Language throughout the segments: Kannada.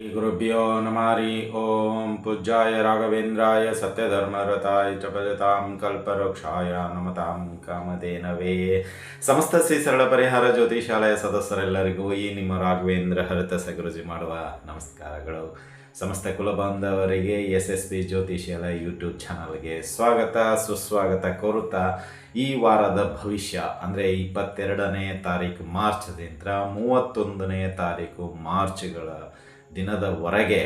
ಶ್ರೀ ಗುರುಭ್ಯೋ ನಮಃ ಹರಿ ಓಂ ಪೂಜ್ಯಾಯ ರಾಘವೇಂದ್ರಾಯ ಸತ್ಯಧರ್ಮರತಾಯ ಚ ಭಜತಾಂ ಕಲ್ಪವೃಕ್ಷಾಯ ನಮತಾಂ ಕಾಮಧೇನವೇ. ಸಮಸ್ತ ಶ್ರೀ ಸರಳ ಪರಿಹಾರ ಜ್ಯೋತಿಷಾಲಯ ಸದಸ್ಯರೆಲ್ಲರಿಗೂ ಈ ನಿಮ್ಮ ರಾಘವೇಂದ್ರ ಹರತ ಸಗುರುಜಿ ಮಾಡುವ ನಮಸ್ಕಾರಗಳು. ಸಮಸ್ತ ಕುಲಬಾಂಧವರಿಗೆ SSB ಜ್ಯೋತಿಷಾಲಯ ಯೂಟ್ಯೂಬ್ ಚಾನಲ್ಗೆ ಸ್ವಾಗತ ಸುಸ್ವಾಗತ ಕೋರುತ್ತಾ, ಈ ವಾರದ ಭವಿಷ್ಯ ಅಂದರೆ 22ನೇ ತಾರೀಕು ಮಾರ್ಚ್ದಿಂದ 31ನೇ ತಾರೀಕು ಮಾರ್ಚ್ಗಳ ದಿನದವರೆಗೆ,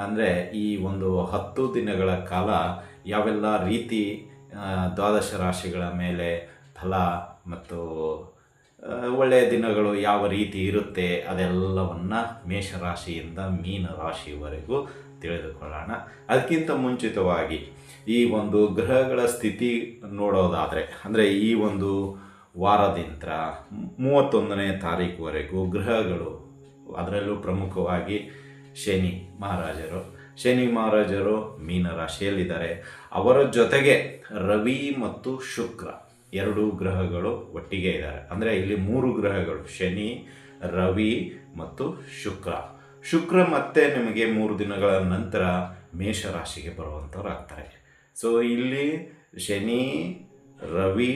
ಅಂದರೆ ಈ ಒಂದು 10 ದಿನಗಳ ಕಾಲ ಯಾವೆಲ್ಲ ರೀತಿ ದ್ವಾದಶ ರಾಶಿಗಳ ಮೇಲೆ ಫಲ ಮತ್ತು ಒಳ್ಳೆಯ ದಿನಗಳು ಯಾವ ರೀತಿ ಇರುತ್ತೆ ಅದೆಲ್ಲವನ್ನು ಮೇಷರಾಶಿಯಿಂದ ಮೀನ ರಾಶಿಯವರೆಗೂ ತಿಳಿದುಕೊಳ್ಳೋಣ. ಅದಕ್ಕಿಂತ ಮುಂಚಿತವಾಗಿ ಈ ಒಂದು ಗ್ರಹಗಳ ಸ್ಥಿತಿ ನೋಡೋದಾದರೆ, ಅಂದರೆ ಈ ಒಂದು ವಾರದಿಂದ 31ನೇ ತಾರೀಕುವರೆಗೂ ಗ್ರಹಗಳು, ಅದರಲ್ಲೂ ಪ್ರಮುಖವಾಗಿ ಶನಿ ಮಹಾರಾಜರು ಮೀನರಾಶಿಯಲ್ಲಿದ್ದಾರೆ. ಅವರ ಜೊತೆಗೆ ರವಿ ಮತ್ತು ಶುಕ್ರ ಎರಡೂ ಗ್ರಹಗಳು ಒಟ್ಟಿಗೆ ಇದ್ದಾರೆ. ಅಂದರೆ ಇಲ್ಲಿ 3 ಗ್ರಹಗಳು, ಶನಿ, ರವಿ ಮತ್ತು ಶುಕ್ರ ಮತ್ತೆ ನಿಮಗೆ 3 ದಿನಗಳ ನಂತರ ಮೇಷರಾಶಿಗೆ ಬರುವಂಥವ್ರು ಆಗ್ತಾರೆ. ಸೊ ಇಲ್ಲಿ ಶನಿ, ರವಿ,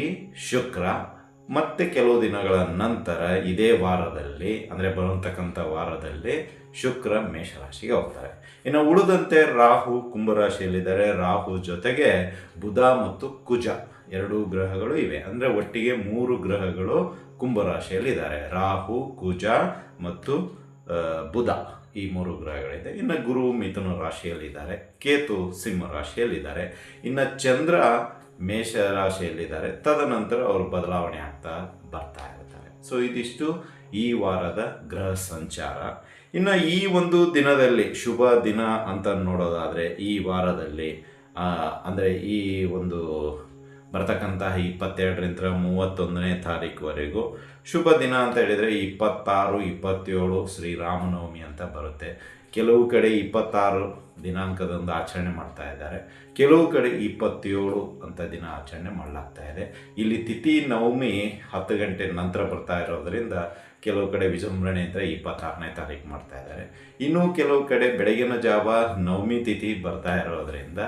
ಶುಕ್ರ ಮತ್ತೆ ಕೆಲವು ದಿನಗಳ ನಂತರ ಇದೇ ವಾರದಲ್ಲಿ, ಅಂದರೆ ಬರುವಂತಕ್ಕಂಥ ವಾರದಲ್ಲಿ ಶುಕ್ರ ಮೇಷರಾಶಿಗೆ ಹೋಗ್ತಾರೆ. ಇನ್ನು ಉಳಿದಂತೆ ರಾಹು ಕುಂಭರಾಶಿಯಲ್ಲಿದ್ದಾರೆ. ರಾಹು ಜೊತೆಗೆ ಬುಧ ಮತ್ತು ಕುಜ ಎರಡೂ ಗ್ರಹಗಳು ಇವೆ. ಅಂದರೆ ಒಟ್ಟಿಗೆ 3 ಗ್ರಹಗಳು ಕುಂಭರಾಶಿಯಲ್ಲಿದ್ದಾರೆ. ರಾಹು, ಕುಜ ಮತ್ತು ಬುಧ, ಈ 3 ಗ್ರಹಗಳಿದೆ. ಇನ್ನು ಗುರು ಮಿಥುನ ರಾಶಿಯಲ್ಲಿದ್ದಾರೆ. ಕೇತು ಸಿಂಹ ರಾಶಿಯಲ್ಲಿದ್ದಾರೆ. ಇನ್ನು ಚಂದ್ರ ಮೇಷ ರಾಶಿಯಲ್ಲಿದ್ದಾರೆ. ತದನಂತರ ಅವರು ಬದಲಾವಣೆ ಆಗ್ತಾ ಬರ್ತಾ ಇರ್ತಾರೆ. ಸೊ ಇದಿಷ್ಟು ಈ ವಾರದ ಗ್ರಹ ಸಂಚಾರ. ಇನ್ನು ಈ ಒಂದು ದಿನದಲ್ಲಿ ಶುಭ ದಿನ ಅಂತ ನೋಡೋದಾದರೆ, ಈ ವಾರದಲ್ಲಿ ಅಂದರೆ ಈ ಒಂದು ಬರ್ತಕ್ಕಂತಹ 22ರಿಂದ 31ನೇ ತಾರೀಕುವರೆಗೂ ಶುಭ ದಿನ ಅಂತ ಹೇಳಿದರೆ 26, 27 ಶ್ರೀರಾಮನವಮಿ ಅಂತ ಬರುತ್ತೆ. ಕೆಲವು ಕಡೆ 26 ದಿನಾಂಕದಂದು ಆಚರಣೆ ಮಾಡ್ತಾ ಇದ್ದಾರೆ, ಕೆಲವು ಕಡೆ 27 ಅಂತ ದಿನ ಆಚರಣೆ ಮಾಡಲಾಗ್ತಾ ಇದೆ. ಇಲ್ಲಿ ತಿಥಿ ನವಮಿ 10 ಗಂಟೆ ನಂತರ ಬರ್ತಾ ಇರೋದರಿಂದ ಕೆಲವು ಕಡೆ ವಿಜೃಂಭಣೆ ಅಂತ 26ನೇ ತಾರೀಕು ಮಾಡ್ತಾ ಇದ್ದಾರೆ. ಇನ್ನೂ ಕೆಲವು ಕಡೆ ಬೆಳಗಿನ ಜಾವ ನವಮಿ ತಿಥಿ ಬರ್ತಾ ಇರೋದರಿಂದ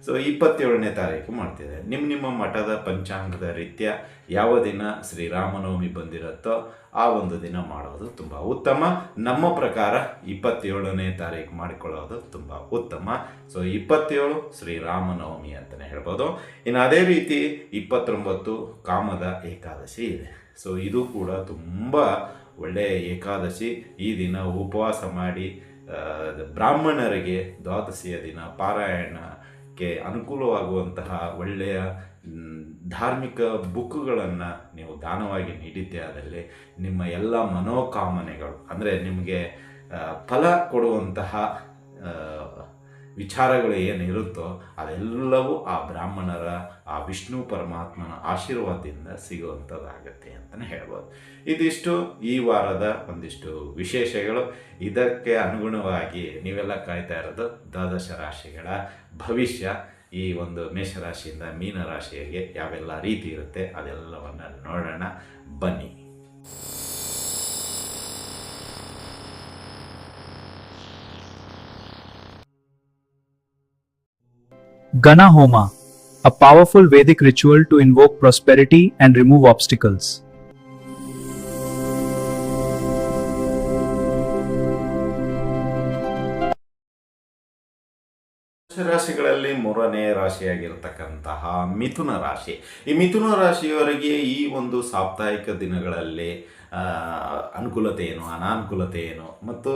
ಸೊ 27ನೇ ತಾರೀಕು ಮಾಡ್ತಿದ್ದಾರೆ. ನಿಮ್ಮ ಮಠದ ಪಂಚಾಂಗದ ರೀತ್ಯ ಯಾವ ದಿನ ಶ್ರೀರಾಮನವಮಿ ಬಂದಿರುತ್ತೋ ಆ ಒಂದು ದಿನ ಮಾಡೋದು ತುಂಬ ಉತ್ತಮ. ನಮ್ಮ ಪ್ರಕಾರ 27ನೇ ತಾರೀಕು ಮಾಡಿಕೊಳ್ಳೋದು ತುಂಬ ಉತ್ತಮ. ಸೊ 27 ಶ್ರೀರಾಮನವಮಿ ಅಂತಲೇ ಹೇಳ್ಬೋದು. ಇನ್ನು ಅದೇ ರೀತಿ 29 ಕಾಮದ ಏಕಾದಶಿ ಇದೆ. ಸೊ ಇದು ಕೂಡ ತುಂಬ ಒಳ್ಳೆಯ ಏಕಾದಶಿ. ಈ ದಿನ ಉಪವಾಸ ಮಾಡಿ ಬ್ರಾಹ್ಮಣರಿಗೆ ದ್ವಾದಶಿಯ ದಿನ ಪಾರಾಯಣಕ್ಕೆ ಅನುಕೂಲವಾಗುವಂತಹ ಒಳ್ಳೆಯ ಧಾರ್ಮಿಕ ಬುಕ್ಗಳನ್ನು ನೀವು ದಾನವಾಗಿ ನೀಡಿದ್ದೇ ಆದಲ್ಲಿ ನಿಮ್ಮ ಎಲ್ಲ ಮನೋಕಾಮನೆಗಳು, ಅಂದರೆ ನಿಮಗೆ ಫಲ ಕೊಡುವಂತಹ ವಿಚಾರಗಳು ಏನಿರುತ್ತೋ ಅದೆಲ್ಲವೂ ಆ ಬ್ರಾಹ್ಮಣರ, ಆ ವಿಷ್ಣು ಪರಮಾತ್ಮನ ಆಶೀರ್ವಾದದಿಂದ ಸಿಗುವಂಥದ್ದಾಗತ್ತೆ ಅಂತಲೇ ಹೇಳ್ಬೋದು. ಇದಿಷ್ಟು ಈ ವಾರದ ಒಂದಿಷ್ಟು ವಿಶೇಷಗಳು. ಇದಕ್ಕೆ ಅನುಗುಣವಾಗಿ ನೀವೆಲ್ಲ ಕಾಯ್ತಾ ಇರೋದು ದ್ವಾದಶ ರಾಶಿಗಳ ಭವಿಷ್ಯ. ಈ ಒಂದು ಮೇಷರಾಶಿಯಿಂದ ಮೀನರಾಶಿಗೆ ಯಾವೆಲ್ಲ ರೀತಿ ಇರುತ್ತೆ ಅದೆಲ್ಲವನ್ನು ನೋಡೋಣ ಬನ್ನಿ. Gana Homa, a powerful Vedic ritual to invoke prosperity and remove obstacles. ರಾಶಿಗಳಲ್ಲಿ 3ನೇ ರಾಶಿಯಾಗಿರ್ತಕ್ಕಂತಹ ಮಿಥುನ ರಾಶಿ. ಈ ಮಿಥುನ ರಾಶಿಯವರಿಗೆ ಈ ಒಂದು ಸಾಪ್ತಾಹಿಕ ದಿನಗಳಲ್ಲಿ ಅನುಕೂಲತೆ ಏನು, ಅನಾನುಕೂಲತೆ ಏನು ಮತ್ತು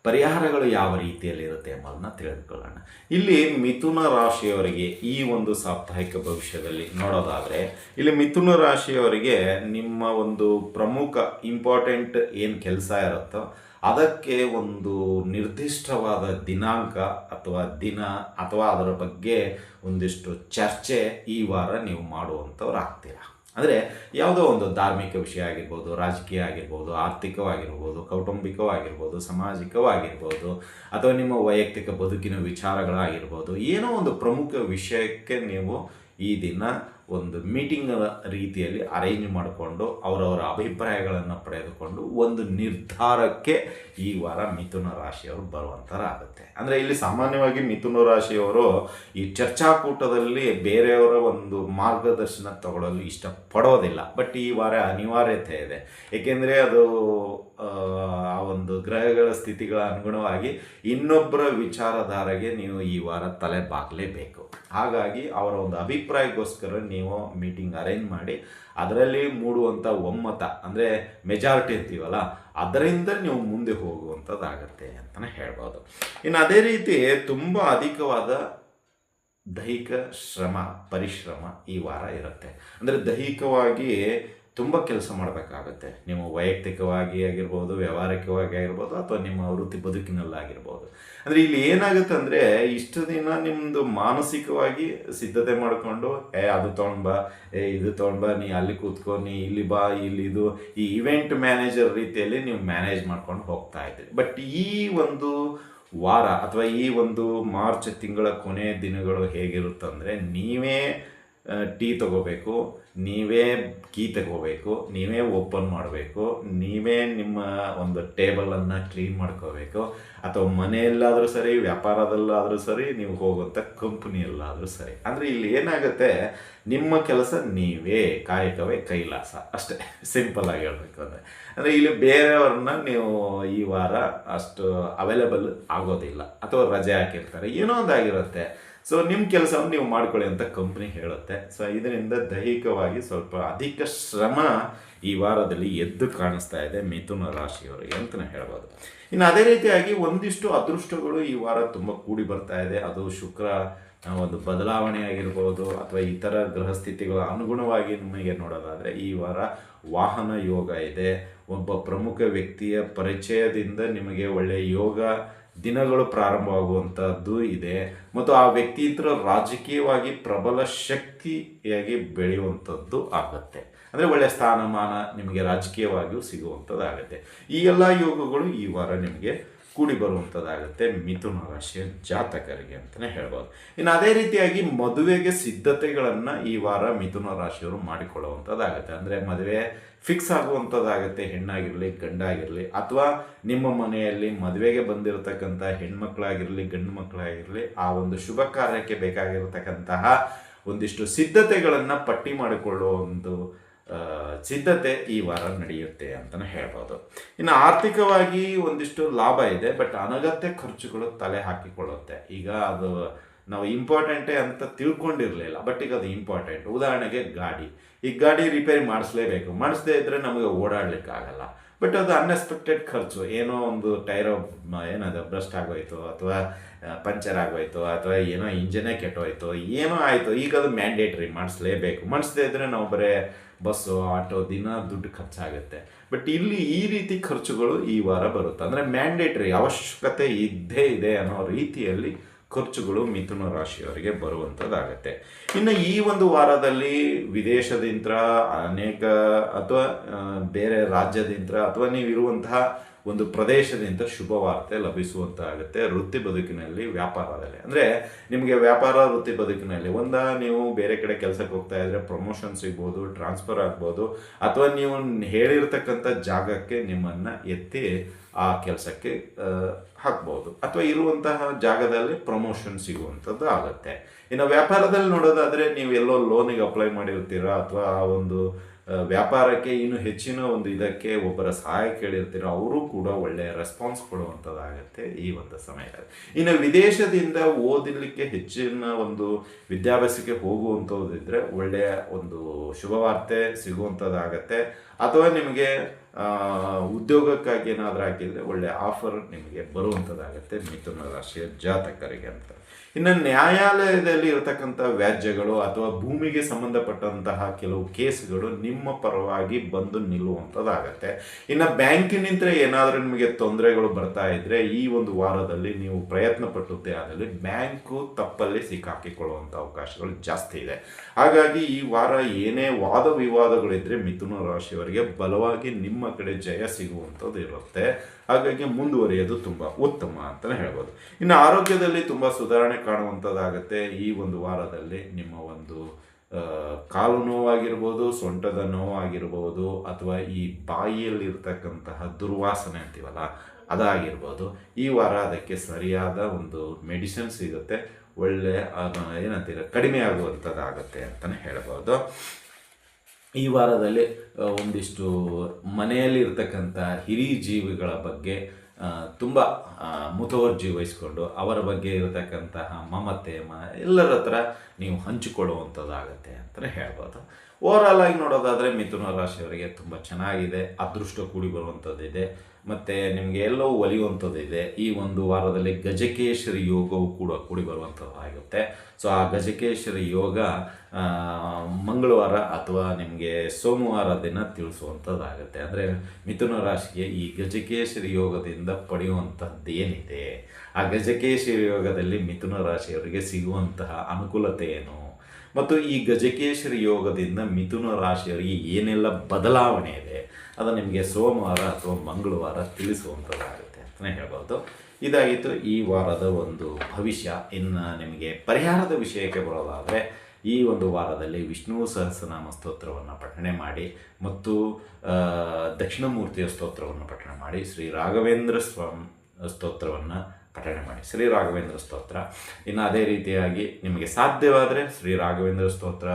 ಪರಿಹಾರಗಳು ಯಾವ ರೀತಿಯಲ್ಲಿರುತ್ತೆ ಎಂಬುದನ್ನು ತಿಳಿದುಕೊಳ್ಳೋಣ. ಇಲ್ಲಿ ಮಿಥುನ ರಾಶಿಯವರಿಗೆ ಈ ಒಂದು ಸಾಪ್ತಾಹಿಕ ಭವಿಷ್ಯದಲ್ಲಿ ನೋಡೋದಾದರೆ, ಇಲ್ಲಿ ಮಿಥುನ ರಾಶಿಯವರಿಗೆ ನಿಮ್ಮ ಒಂದು ಪ್ರಮುಖ ಇಂಪಾರ್ಟೆಂಟ್ ಏನು ಕೆಲಸ ಇರುತ್ತೋ ಅದಕ್ಕೆ ಒಂದು ನಿರ್ದಿಷ್ಟವಾದ ದಿನಾಂಕ ಅಥವಾ ದಿನ ಅಥವಾ ಅದರ ಬಗ್ಗೆ ಒಂದಿಷ್ಟು ಚರ್ಚೆ ಈ ವಾರ ನೀವು ಮಾಡುವಂಥವ್ರು ಆಗ್ತೀರ. ಅಂದರೆ ಯಾವುದೋ ಒಂದು ಧಾರ್ಮಿಕ ವಿಷಯ ಆಗಿರ್ಬೋದು, ರಾಜಕೀಯ ಆಗಿರ್ಬೋದು, ಆರ್ಥಿಕವಾಗಿರ್ಬೋದು, ಕೌಟುಂಬಿಕವಾಗಿರ್ಬೋದು, ಸಾಮಾಜಿಕವಾಗಿರ್ಬೋದು, ಅಥವಾ ನಿಮ್ಮ ವೈಯಕ್ತಿಕ ಬದುಕಿನ ವಿಚಾರಗಳಾಗಿರ್ಬೋದು, ಏನೋ ಒಂದು ಪ್ರಮುಖ ವಿಷಯಕ್ಕೆ ನೀವು ಈ ದಿನ ಒಂದು ಮೀಟಿಂಗ್ ರೀತಿಯಲ್ಲಿ ಅರೇಂಜ್ ಮಾಡಿಕೊಂಡು ಅವರವರ ಅಭಿಪ್ರಾಯಗಳನ್ನು ಪಡೆದುಕೊಂಡು ಒಂದು ನಿರ್ಧಾರಕ್ಕೆ ಈ ವಾರ ಮಿಥುನ ರಾಶಿಯವರು ಬರುವಂಥರಾಗುತ್ತೆ. ಅಂದರೆ ಇಲ್ಲಿ ಸಾಮಾನ್ಯವಾಗಿ ಮಿಥುನ ರಾಶಿಯವರು ಈ ಚರ್ಚಾಕೂಟದಲ್ಲಿ ಬೇರೆಯವರ ಒಂದು ಮಾರ್ಗದರ್ಶನ ತಗೊಳ್ಳಲು ಇಷ್ಟಪಡೋದಿಲ್ಲ. ಬಟ್ ಈ ವಾರ ಅನಿವಾರ್ಯತೆ ಇದೆ, ಏಕೆಂದರೆ ಅದು ಆ ಒಂದು ಗ್ರಹಗಳ ಸ್ಥಿತಿಗಳ ಅನುಗುಣವಾಗಿ ಇನ್ನೊಬ್ಬರ ವಿಚಾರಧಾರೆಗೆ ನೀವು ಈ ವಾರ ತಲೆ ಬಾಗಲೇಬೇಕು. ಹಾಗಾಗಿ ಅವರ ಒಂದು ಅಭಿಪ್ರಾಯಕ್ಕೋಸ್ಕರ ನೀವು ಮೀಟಿಂಗ್ ಅರೇಂಜ್ ಮಾಡಿ ಅದರಲ್ಲಿ ಮೂಡುವಂಥ ಒಮ್ಮತ ಅಂದರೆ ಮೆಜಾರಿಟಿ ಅಂತೀವಲ್ಲ, ಅದರಿಂದ ನೀವು ಮುಂದೆ ಹೋಗುವಂಥದ್ದಾಗತ್ತೆ ಅಂತಲೇ ಹೇಳ್ಬೋದು. ಇನ್ನು ಅದೇ ರೀತಿ ತುಂಬ ಅಧಿಕವಾದ ದೈಹಿಕ ಪರಿಶ್ರಮ ಈ ವಾರ ಇರುತ್ತೆ. ಅಂದರೆ ದೈಹಿಕವಾಗಿ ತುಂಬ ಕೆಲಸ ಮಾಡಬೇಕಾಗುತ್ತೆ. ನೀವು ವೈಯಕ್ತಿಕವಾಗಿ ಆಗಿರ್ಬೋದು, ವ್ಯಾವಹಾರಿಕವಾಗಿ ಆಗಿರ್ಬೋದು, ಅಥವಾ ನಿಮ್ಮ ವೃತ್ತಿ ಬದುಕಿನಲ್ಲಾಗಿರ್ಬೋದು. ಅಂದರೆ ಇಲ್ಲಿ ಏನಾಗುತ್ತೆ ಅಂದರೆ ಇಷ್ಟು ದಿನ ನಿಮ್ಮದು ಮಾನಸಿಕವಾಗಿ ಸಿದ್ಧತೆ ಮಾಡಿಕೊಂಡು ಅದು ತೊಗೊಂಡ್ಬಾ, ಇದು ತೊಗೊಂಡ್ಬಾ, ನೀ ಅಲ್ಲಿ ಕೂತ್ಕೊ, ನೀ ಇಲ್ಲಿ ಬಾ, ಇಲ್ಲಿ ಇದು, ಈ ಇವೆಂಟ್ ಮ್ಯಾನೇಜರ್ ರೀತಿಯಲ್ಲಿ ನೀವು ಮ್ಯಾನೇಜ್ ಮಾಡ್ಕೊಂಡು ಹೋಗ್ತಾ ಇದ್ದೀರಿ. ಬಟ್ ಈ ಒಂದು ವಾರ ಅಥವಾ ಈ ಒಂದು ಮಾರ್ಚ್ ತಿಂಗಳ ಕೊನೆಯ ದಿನಗಳು ಹೇಗಿರುತ್ತಂದರೆ ನೀವೇ ಟೀ ತಗೋಬೇಕು, ನೀವೇ ಕೀ ತಗೋಬೇಕು, ನೀವೇ ಓಪನ್ ಮಾಡಬೇಕು, ನೀವೇ ನಿಮ್ಮ ಒಂದು ಟೇಬಲನ್ನು ಕ್ಲೀನ್ ಮಾಡ್ಕೋಬೇಕು, ಅಥವಾ ಮನೆಯಲ್ಲಾದರೂ ಸರಿ, ವ್ಯಾಪಾರದಲ್ಲಾದರೂ ಸರಿ, ನೀವು ಹೋಗುವಂಥ ಕಂಪ್ನಿಯಲ್ಲಾದರೂ ಸರಿ. ಅಂದರೆ ಇಲ್ಲಿ ಏನಾಗುತ್ತೆ, ನಿಮ್ಮ ಕೆಲಸ ನೀವೇ, ಕಾಯಕವೇ ಕೈಲಾಸ, ಅಷ್ಟೇ ಸಿಂಪಲ್ ಆಗಿ ಹೇಳಬೇಕು ಅಂದರೆ ಇಲ್ಲಿ ಬೇರೆಯವ್ರನ್ನ ನೀವು ಈ ವಾರ ಅಷ್ಟು ಅವೈಲೇಬಲ್ ಆಗೋದಿಲ್ಲ, ಅಥವಾ ರಜೆ ಹಾಕಿರ್ತಾರೆ, ಏನೋ ಒಂದಾಗಿರುತ್ತೆ. ಸೊ ನಿಮ್ಮ ಕೆಲಸವನ್ನು ನೀವು ಮಾಡ್ಕೊಳ್ಳಿ ಅಂತ ಕಂಪ್ನಿ ಹೇಳುತ್ತೆ. ಸೊ ಇದರಿಂದ ದೈಹಿಕವಾಗಿ ಸ್ವಲ್ಪ ಅಧಿಕ ಶ್ರಮ ಈ ವಾರದಲ್ಲಿ ಎದ್ದು ಕಾಣಿಸ್ತಾ ಇದೆ ಮಿಥುನ ರಾಶಿಯವರಿಗೆ ಅಂತಲೇ ಹೇಳ್ಬೋದು. ಇನ್ನು ಅದೇ ರೀತಿಯಾಗಿ ಒಂದಿಷ್ಟು ಅದೃಷ್ಟಗಳು ಈ ವಾರ ತುಂಬ ಕೂಡಿ ಬರ್ತಾ ಇದೆ. ಅದು ಶುಕ್ರ ಒಂದು ಬದಲಾವಣೆ ಆಗಿರ್ಬೋದು, ಅಥವಾ ಇತರ ಗ್ರಹ ಸ್ಥಿತಿಗಳ ಅನುಗುಣವಾಗಿ ನಿಮಗೆ ನೋಡೋದಾದರೆ ಈ ವಾರ ವಾಹನ ಯೋಗ ಇದೆ. ಒಬ್ಬ ಪ್ರಮುಖ ವ್ಯಕ್ತಿಯ ಪರಿಚಯದಿಂದ ನಿಮಗೆ ಒಳ್ಳೆಯ ಯೋಗ ದಿನಗಳು ಪ್ರಾರಂಭವಾಗುವಂಥದ್ದು ಇದೆ. ಮತ್ತು ಆ ವ್ಯಕ್ತಿಯಿಂದ ರಾಜಕೀಯವಾಗಿ ಪ್ರಬಲ ಶಕ್ತಿಯಾಗಿ ಬೆಳೆಯುವಂಥದ್ದು ಆಗುತ್ತೆ. ಅಂದರೆ ಒಳ್ಳೆಯ ಸ್ಥಾನಮಾನ ನಿಮಗೆ ರಾಜಕೀಯವಾಗಿಯೂ ಸಿಗುವಂಥದ್ದಾಗುತ್ತೆ. ಈ ಎಲ್ಲ ಯೋಗಗಳು ಈ ವಾರ ನಿಮಗೆ ಕೂಡಿ ಬರುವಂಥದ್ದಾಗುತ್ತೆ ಮಿಥುನ ರಾಶಿಯ ಜಾತಕರಿಗೆ ಅಂತಲೇ ಹೇಳ್ಬೋದು. ಇನ್ನು ಅದೇ ರೀತಿಯಾಗಿ ಮದುವೆಗೆ ಸಿದ್ಧತೆಗಳನ್ನು ಈ ವಾರ ಮಿಥುನ ರಾಶಿಯವರು ಮಾಡಿಕೊಳ್ಳುವಂಥದ್ದಾಗುತ್ತೆ. ಅಂದರೆ ಮದುವೆ ಫಿಕ್ಸ್ ಆಗುವಂಥದ್ದಾಗುತ್ತೆ, ಹೆಣ್ಣಾಗಿರಲಿ ಗಂಡಾಗಿರಲಿ, ಅಥವಾ ನಿಮ್ಮ ಮನೆಯಲ್ಲಿ ಮದುವೆಗೆ ಬಂದಿರತಕ್ಕಂಥ ಹೆಣ್ಮಕ್ಳಾಗಿರಲಿ ಗಂಡು ಮಕ್ಕಳಾಗಿರಲಿ, ಆ ಒಂದು ಶುಭ ಕಾರ್ಯಕ್ಕೆ ಬೇಕಾಗಿರತಕ್ಕಂತಹ ಒಂದಿಷ್ಟು ಸಿದ್ಧತೆಗಳನ್ನು ಪಟ್ಟಿ ಮಾಡಿಕೊಳ್ಳುವ ಒಂದು ಸಿದ್ಧತೆ ಈ ವಾರ ನಡೆಯುತ್ತೆ ಅಂತಲೇ ಹೇಳ್ಬೋದು. ಇನ್ನು ಆರ್ಥಿಕವಾಗಿ ಒಂದಿಷ್ಟು ಲಾಭ ಇದೆ, ಬಟ್ ಅನಗತ್ಯ ಖರ್ಚುಗಳು ತಲೆ ಹಾಕಿಕೊಳ್ಳುತ್ತೆ. ಈಗ ಅದು ನಾವು ಇಂಪಾರ್ಟೆಂಟೇ ಅಂತ ತಿಳ್ಕೊಂಡಿರಲಿಲ್ಲ, ಬಟ್ ಈಗ ಅದು ಇಂಪಾರ್ಟೆಂಟ್. ಉದಾಹರಣೆಗೆ ಈ ಗಾಡಿ ರಿಪೇರಿ ಮಾಡಿಸ್ಲೇಬೇಕು, ಮಾಡಿಸದೇ ಇದ್ದರೆ ನಮಗೆ ಓಡಾಡಲಿಕ್ಕಾಗಲ್ಲ. ಬಟ್ ಅದು ಅನ್ಎಕ್ಸ್ಪೆಕ್ಟೆಡ್ ಖರ್ಚು, ಏನೋ ಒಂದು ಟೈರ್ ಏನದು ಬ್ರಸ್ಟ್ ಆಗೋಯ್ತು, ಅಥವಾ ಪಂಚರ್ ಆಗೋಯ್ತು, ಅಥವಾ ಏನೋ ಇಂಜನೇ ಕೆಟ್ಟೋಯ್ತು, ಏನೋ ಆಯಿತು, ಈಗ ಅದು ಮ್ಯಾಂಡೇಟ್ರಿ ಮಾಡಿಸ್ಲೇಬೇಕು. ಮಾಡಿಸದೇ ಇದ್ದರೆ ನಾವು ಬರೀ ಬಸ್ಸು ಆಟೋ ದಿನ ದುಡ್ಡು ಖರ್ಚಾಗುತ್ತೆ. ಬಟ್ ಇಲ್ಲಿ ಈ ರೀತಿ ಖರ್ಚುಗಳು ಈ ವಾರ ಬರುತ್ತೆ. ಅಂದರೆ ಮ್ಯಾಂಡೇಟ್ರಿ ಅವಶ್ಯಕತೆ ಇದ್ದೇ ಇದೆ ಅನ್ನೋ ರೀತಿಯಲ್ಲಿ ಖರ್ಚುಗಳು ಮಿಥುನ ರಾಶಿಯವರಿಗೆ ಬರುವಂಥದ್ದಾಗತ್ತೆ. ಇನ್ನು ಈ ಒಂದು ವಾರದಲ್ಲಿ ವಿದೇಶದಿಂದ ಅನೇಕ, ಅಥವಾ ಬೇರೆ ರಾಜ್ಯದಿಂದ, ಅಥವಾ ನೀವಿರುವಂತಹ ಒಂದು ಪ್ರದೇಶದಿಂದ ಶುಭ ವಾರ್ತೆ ಲಭಿಸುವಂತಾಗುತ್ತೆ ವೃತ್ತಿ ಬದುಕಿನಲ್ಲಿ, ವ್ಯಾಪಾರದಲ್ಲಿ. ಅಂದರೆ ನಿಮಗೆ ವ್ಯಾಪಾರ ವೃತ್ತಿ ಬದುಕಿನಲ್ಲಿ ನೀವು ಬೇರೆ ಕಡೆ ಕೆಲಸಕ್ಕೆ ಹೋಗ್ತಾ ಇದ್ದರೆ ಪ್ರಮೋಷನ್ ಸಿಗ್ಬೋದು, ಟ್ರಾನ್ಸ್ಫರ್ ಆಗ್ಬೋದು, ಅಥವಾ ನೀವು ಹೇಳಿರ್ತಕ್ಕಂಥ ಜಾಗಕ್ಕೆ ನಿಮ್ಮನ್ನು ಎತ್ತಿ ಆ ಕೆಲಸಕ್ಕೆ ಹಾಕ್ಬೋದು, ಅಥವಾ ಇರುವಂತಹ ಜಾಗದಲ್ಲಿ ಪ್ರಮೋಷನ್ ಸಿಗುವಂಥದ್ದು ಆಗುತ್ತೆ. ಇನ್ನು ವ್ಯಾಪಾರದಲ್ಲಿ ನೋಡೋದಾದರೆ ನೀವು ಎಲ್ಲೋ ಲೋನಿಗೆ ಅಪ್ಲೈ ಮಾಡಿರ್ತೀರ, ಅಥವಾ ಆ ಒಂದು ವ್ಯಾಪಾರಕ್ಕೆ ಇನ್ನು ಹೆಚ್ಚಿನ ಒಂದು ಇದಕ್ಕೆ ಒಬ್ಬರ ಸಹಾಯ ಕೇಳಿರ್ತೀರ, ಅವರು ಕೂಡ ಒಳ್ಳೆಯ ರೆಸ್ಪಾನ್ಸ್ ಕೊಡುವಂಥದ್ದಾಗತ್ತೆ ಈ ಒಂದು ಸಮಯದಲ್ಲಿ. ಇನ್ನು ವಿದೇಶದಿಂದ ಓದಲಿಕ್ಕೆ ಹೆಚ್ಚಿನ ಒಂದು ವಿದ್ಯಾಭ್ಯಾಸಕ್ಕೆ ಹೋಗುವಂಥದ್ದಿದ್ರೆ ಒಳ್ಳೆಯ ಒಂದು ಶುಭವಾರ್ತೆ ಸಿಗುವಂಥದ್ದಾಗತ್ತೆ. ಅಥವಾ ನಿಮಗೆ ಉದ್ಯೋಗಕ್ಕಾಗಿ ಏನಾದರೂ ಹಾಕಿದರೆ ಒಳ್ಳೆಯ ಆಫರ್ ನಿಮಗೆ ಬರುವಂಥದ್ದಾಗತ್ತೆ ಮಿಥುನ ರಾಶಿಯ ಜಾತಕರಿಗೆ ಅಂತ. ಇನ್ನು ನ್ಯಾಯಾಲಯದಲ್ಲಿ ಇರತಕ್ಕಂಥ ವ್ಯಾಜ್ಯಗಳು ಅಥವಾ ಭೂಮಿಗೆ ಸಂಬಂಧಪಟ್ಟಂತಹ ಕೆಲವು ಕೇಸ್ಗಳು ನಿಮ್ಮ ಪರವಾಗಿ ಬಂದು ನಿಲ್ಲುವಂಥದ್ದಾಗತ್ತೆ. ಇನ್ನು ಬ್ಯಾಂಕಿನಿಂದ ಏನಾದರೂ ನಿಮಗೆ ತೊಂದರೆಗಳು ಬರ್ತಾ ಇದ್ದರೆ ಈ ಒಂದು ವಾರದಲ್ಲಿ ನೀವು ಪ್ರಯತ್ನ ಪಟ್ಟುತ್ತೆ ಆದಲ್ಲಿ ಬ್ಯಾಂಕು ತಪ್ಪಲ್ಲಿ ಸಿಕ್ಕಾಕಿಕೊಳ್ಳುವಂಥ ಅವಕಾಶಗಳು ಜಾಸ್ತಿ ಇದೆ. ಹಾಗಾಗಿ ಈ ವಾರ ಏನೇ ವಾದ ವಿವಾದಗಳಿದ್ದರೆ ಮಿಥುನ ರಾಶಿಯವರಿಗೆ ಬಲವಾಗಿ ನಿಮ್ಮ ಕಡೆ ಜಯ ಸಿಗುವಂಥದ್ದು ಇರುತ್ತೆ. ಹಾಗಾಗಿ ಮುಂದುವರಿಯೋದು ತುಂಬ ಉತ್ತಮ ಅಂತಲೇ ಹೇಳ್ಬೋದು. ಇನ್ನು ಆರೋಗ್ಯದಲ್ಲಿ ತುಂಬ ಸುಧಾರಣೆ ಕಾಣುವಂಥದ್ದಾಗುತ್ತೆ ಈ ಒಂದು ವಾರದಲ್ಲಿ. ನಿಮ್ಮ ಒಂದು ಕಾಲು ನೋವಾಗಿರ್ಬೋದು, ಸೊಂಟದ ನೋವಾಗಿರ್ಬೋದು, ಅಥವಾ ಈ ಬಾಯಿಯಲ್ಲಿರ್ತಕ್ಕಂತಹ ದುರ್ವಾಸನೆ ಅಂತೀವಲ್ಲ ಅದಾಗಿರ್ಬೋದು, ಈ ವಾರ ಅದಕ್ಕೆ ಸರಿಯಾದ ಒಂದು ಮೆಡಿಸಿನ್ ಸಿಗುತ್ತೆ. ಒಳ್ಳೆ ಏನಂತೀರ ಕಡಿಮೆ ಆಗುವಂಥದ್ದಾಗುತ್ತೆ ಅಂತಲೇ ಹೇಳ್ಬೋದು. ಈ ವಾರದಲ್ಲಿ ಒಂದಿಷ್ಟು ಮನೆಯಲ್ಲಿ ಇರ್ತಕ್ಕಂಥ ಹಿರಿಯ ಜೀವಿಗಳ ಬಗ್ಗೆ ತುಂಬ ಮುತುವರ್ಜಿ ವಹಿಸ್ಕೊಂಡು ಅವರ ಬಗ್ಗೆ ಇರತಕ್ಕಂತಹ ಮಮತೆ ಎಲ್ಲರ ಹತ್ರ ನೀವು ಹಂಚಿಕೊಳ್ಳುವಂಥದ್ದಾಗತ್ತೆ ಅಂತಲೇ ಹೇಳ್ಬೋದು. ಓವರಾಲ್ ಆಗಿ ನೋಡೋದಾದರೆ ಮಿಥುನ ರಾಶಿಯವರಿಗೆ ತುಂಬ ಚೆನ್ನಾಗಿದೆ. ಅದೃಷ್ಟ ಕೂಡಿ ಬರುವಂಥದ್ದಿದೆ ಮತ್ತು ನಿಮಗೆ ಎಲ್ಲವೂ ಒಲಿಯುವಂಥದ್ದಿದೆ. ಈ ಒಂದು ವಾರದಲ್ಲಿ ಗಜಕೇಶ್ವರಿ ಯೋಗವು ಕೂಡ ಕೂಡಿ ಬರುವಂಥದ್ದಾಗುತ್ತೆ. ಸೊ ಆ ಗಜಕೇಶ್ವರಿ ಯೋಗ ಮಂಗಳವಾರ ಅಥವಾ ನಿಮಗೆ ಸೋಮವಾರ ದಿನ ತಿಳಿಸುವಂಥದ್ದಾಗುತ್ತೆ. ಅಂದರೆ ಮಿಥುನ ರಾಶಿಗೆ ಈ ಗಜಕೇಶ್ವರಿ ಯೋಗದಿಂದ ಪಡೆಯುವಂಥದ್ದು ಏನಿದೆ, ಆ ಗಜಕೇಶ್ವರಿ ಯೋಗದಲ್ಲಿ ಮಿಥುನ ರಾಶಿಯವರಿಗೆ ಸಿಗುವಂತಹ ಅನುಕೂಲತೆ ಏನು, ಮತ್ತು ಈ ಗಜಕೇಶ್ವರಿ ಯೋಗದಿಂದ ಮಿಥುನ ರಾಶಿಯವರಿಗೆ ಏನೆಲ್ಲ ಬದಲಾವಣೆ ಇದೆ, ಅದು ನಿಮಗೆ ಸೋಮವಾರ ಅಥವಾ ಮಂಗಳವಾರ ತಿಳಿಸುವಂಥದ್ದಾಗುತ್ತೆ ಅಂತಲೇ ಹೇಳ್ಬೋದು. ಇದಾಗಿತ್ತು ಈ ವಾರದ ಒಂದು ಭವಿಷ್ಯ. ಇನ್ನು ನಿಮಗೆ ಪರಿಹಾರದ ವಿಷಯಕ್ಕೆ ಬರೋದಾದರೆ, ಈ ಒಂದು ವಾರದಲ್ಲಿ ವಿಷ್ಣು ಸಹಸ್ರನಾಮ ಸ್ತೋತ್ರವನ್ನು ಪಠಣೆ ಮಾಡಿ ಮತ್ತು ದಕ್ಷಿಣಮೂರ್ತಿಯ ಸ್ತೋತ್ರವನ್ನು ಪಠಣೆ ಮಾಡಿ, ಶ್ರೀ ರಾಘವೇಂದ್ರ ಸ್ವಾಮಿ ಸ್ತೋತ್ರವನ್ನು ಪಠಣೆ ಮಾಡಿ, ಶ್ರೀ ರಾಘವೇಂದ್ರ ಸ್ತೋತ್ರ. ಇನ್ನು ಅದೇ ರೀತಿಯಾಗಿ ನಿಮಗೆ ಸಾಧ್ಯವಾದರೆ ಶ್ರೀ ರಾಘವೇಂದ್ರ ಸ್ತೋತ್ರ,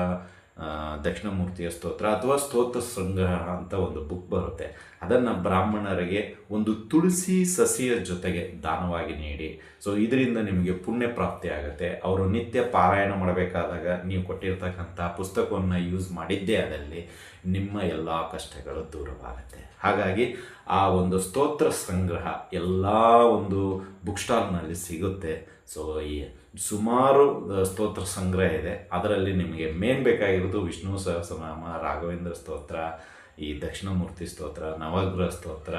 ದಕ್ಷಿಣಮೂರ್ತಿಯ ಸ್ತೋತ್ರ ಅಥವಾ ಸ್ತೋತ್ರ ಸಂಗ್ರಹ ಅಂತ ಒಂದು ಬುಕ್ ಬರುತ್ತೆ, ಅದನ್ನು ಬ್ರಾಹ್ಮಣರಿಗೆ ಒಂದು ತುಳಸಿ ಸಸಿಯ ಜೊತೆಗೆ ದಾನವಾಗಿ ನೀಡಿ. ಸೊ ಇದರಿಂದ ನಿಮಗೆ ಪುಣ್ಯ ಪ್ರಾಪ್ತಿ ಆಗುತ್ತೆ. ಅವರು ನಿತ್ಯ ಪಾರಾಯಣ ಮಾಡಬೇಕಾದಾಗ ನೀವು ಕೊಟ್ಟಿರ್ತಕ್ಕಂಥ ಪುಸ್ತಕವನ್ನು ಯೂಸ್ ಮಾಡಿದ್ದೇ ಆದಲ್ಲಿ ನಿಮ್ಮ ಎಲ್ಲ ಕಷ್ಟಗಳು ದೂರವಾಗುತ್ತೆ. ಹಾಗಾಗಿ ಆ ಒಂದು ಸ್ತೋತ್ರ ಸಂಗ್ರಹ ಎಲ್ಲ ಒಂದು ಬುಕ್ ಸ್ಟಾಲ್ನಲ್ಲಿ ಸಿಗುತ್ತೆ. ಸೊ ಈ ಸುಮಾರು ಸ್ತೋತ್ರ ಸಂಗ್ರಹ ಇದೆ. ಅದರಲ್ಲಿ ನಿಮಗೆ ಮೇನ್ ಬೇಕಾಗಿರೋದು ವಿಷ್ಣು ಸಹಸ್ರನಾಮ, ರಾಘವೇಂದ್ರ ಸ್ತೋತ್ರ, ಈ ದಕ್ಷಿಣಮೂರ್ತಿ ಸ್ತೋತ್ರ, ನವಗ್ರಹ ಸ್ತೋತ್ರ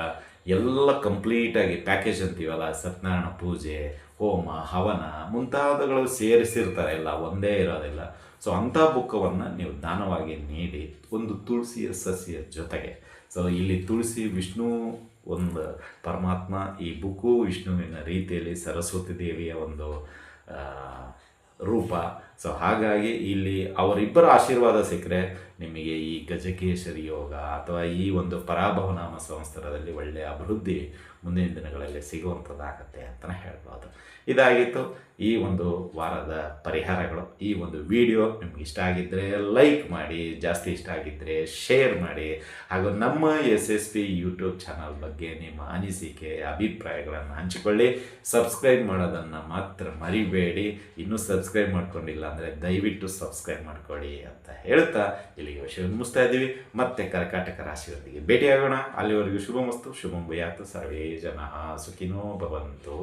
ಎಲ್ಲ ಕಂಪ್ಲೀಟಾಗಿ ಪ್ಯಾಕೇಜ್ ಅಂತೀವಲ್ಲ, ಸತ್ಯನಾರಾಯಣ ಪೂಜೆ, ಹೋಮ, ಹವನ ಮುಂತಾದಗಳು ಸೇರಿಸಿರ್ತಾರೆ, ಎಲ್ಲ ಒಂದೇ ಇರೋದಿಲ್ಲ. ಸೊ ಅಂಥ ಬುಕ್ಕವನ್ನು ನೀವು ದಾನವಾಗಿ ನೀಡಿ ಒಂದು ತುಳಸಿಯ ಸಸಿಯ ಜೊತೆಗೆ. ಸೊ ಇಲ್ಲಿ ತುಳಸಿ ವಿಷ್ಣು ಒಂದು ಪರಮಾತ್ಮ, ಈ ಬುಕ್ಕು ವಿಷ್ಣುವಿನ ರೀತಿಯಲ್ಲಿ ಸರಸ್ವತಿ ದೇವಿಯ ಒಂದು ರೂಪ. ಸೊ ಹಾಗಾಗಿ ಇಲ್ಲಿ ಅವರಿಬ್ಬರ ಆಶೀರ್ವಾದ ಸಿಕ್ಕರೆ ನಿಮಗೆ ಈ ಗಜಕೇಶ್ವರಿ ಯೋಗ ಅಥವಾ ಈ ಒಂದು ಪರಾಭವನಾಮ ಸಂವತ್ಸರದಲ್ಲಿ ಒಳ್ಳೆಯ ಅಭಿವೃದ್ಧಿ ಮುಂದಿನ ದಿನಗಳಲ್ಲಿ ಸಿಗುವಂಥದ್ದಾಗತ್ತೆ ಅಂತಲೇ ಹೇಳ್ಬೋದು. ಇದಾಗಿತ್ತು ಈ ಒಂದು ವಾರದ ಪರಿಹಾರಗಳು. ಈ ಒಂದು ವಿಡಿಯೋ ನಿಮ್ಗೆ ಇಷ್ಟ ಆಗಿದ್ದರೆ ಲೈಕ್ ಮಾಡಿ, ಜಾಸ್ತಿ ಇಷ್ಟ ಆಗಿದ್ದರೆ ಶೇರ್ ಮಾಡಿ, ಹಾಗೂ ನಮ್ಮ SSP ಯೂಟ್ಯೂಬ್ ಚಾನಲ್ ಬಗ್ಗೆ ನಿಮ್ಮ ಅನಿಸಿಕೆ ಅಭಿಪ್ರಾಯಗಳನ್ನು ಹಂಚಿಕೊಳ್ಳಿ. ಸಬ್ಸ್ಕ್ರೈಬ್ ಮಾಡೋದನ್ನು ಮಾತ್ರ ಮರಿಬೇಡಿ. ಇನ್ನೂ ಸಬ್ಸ್ಕ್ರೈಬ್ ಮಾಡ್ಕೊಂಡಿಲ್ಲ ಅಂದರೆ ದಯವಿಟ್ಟು ಸಬ್ಸ್ಕ್ರೈಬ್ ಮಾಡ್ಕೊಳ್ಳಿ ಅಂತ ಹೇಳ್ತಾ ಇಲ್ಲಿಗೆ ವಿಷಯವನ್ನು ಮುಗಿಸ್ತಾ ಇದ್ದೀವಿ. ಮತ್ತೆ ಕರ್ಕಾಟಕ ರಾಶಿಯೊಂದಿಗೆ ಭೇಟಿಯಾಗೋಣ. ಅಲ್ಲಿವರೆಗೂ ಶುಭಮಸ್ತು, ಶುಭಂ ಭೂಯಾತ್, ಸರ್ವೇ ಜನಃ ಸುಖಿನೋ ಭವಂತು.